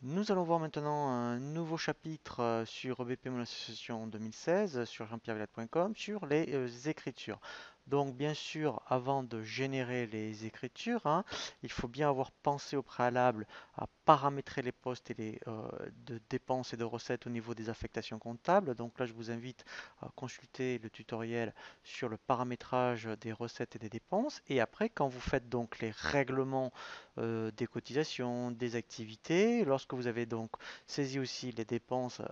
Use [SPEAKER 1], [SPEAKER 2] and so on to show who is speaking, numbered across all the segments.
[SPEAKER 1] Nous allons voir maintenant un nouveau chapitre sur EBP Mon Association 2016 sur jean-pierre-villette.com sur les écritures. Donc bien sûr, avant de générer les écritures, il faut bien avoir pensé au préalable à paramétrer les postes et les de dépenses et de recettes au niveau des affectations comptables. Donc là, je vous invite à consulter le tutoriel sur le paramétrage des recettes et des dépenses. Et après, quand vous faites donc les règlements des cotisations, des activités. Lorsque vous avez donc saisi aussi les dépenses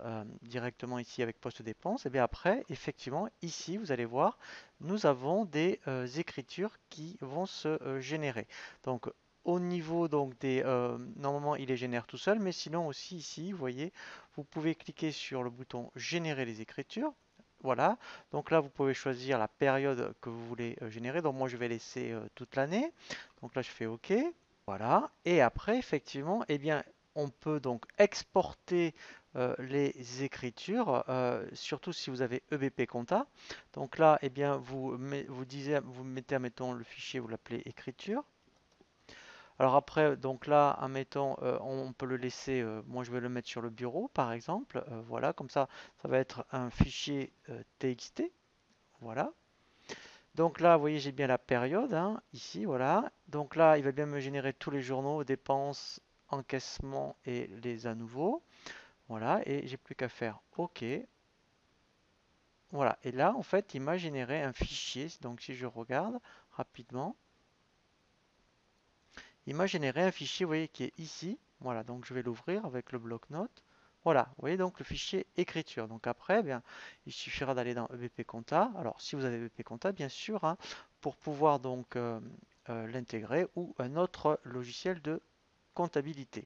[SPEAKER 1] directement ici avec poste dépenses, et bien après, effectivement, ici, vous allez voir, nous avons des écritures qui vont se générer. Donc, au niveau donc des, normalement, il les génère tout seul, mais sinon aussi ici, vous voyez, vous pouvez cliquer sur le bouton générer les écritures. Voilà, donc là vous pouvez choisir la période que vous voulez générer. Donc moi je vais laisser toute l'année. Donc là je fais OK. Voilà. Et après, effectivement, eh bien, on peut donc exporter les écritures, surtout si vous avez EBP Compta. Donc là, eh bien, vous mettez, admettons, le fichier, vous l'appelez écriture. Alors après, donc là, admettons, on peut le laisser, moi je vais le mettre sur le bureau, par exemple. Voilà, comme ça va être un fichier TXT. Voilà. Donc là, vous voyez, j'ai bien la période, ici, voilà. Donc là, il va bien me générer tous les journaux, dépenses, encaissements et les à nouveau. Voilà, et j'ai plus qu'à faire OK. Voilà, et là, en fait, il m'a généré un fichier. Donc si je regarde rapidement, il m'a généré un fichier, vous voyez, qui est ici. Voilà, donc je vais l'ouvrir avec le bloc-notes. Voilà, vous voyez donc le fichier écriture. Donc après, eh bien, il suffira d'aller dans EBP Compta. Alors, si vous avez EBP Compta, bien sûr, pour pouvoir donc l'intégrer ou un autre logiciel de comptabilité.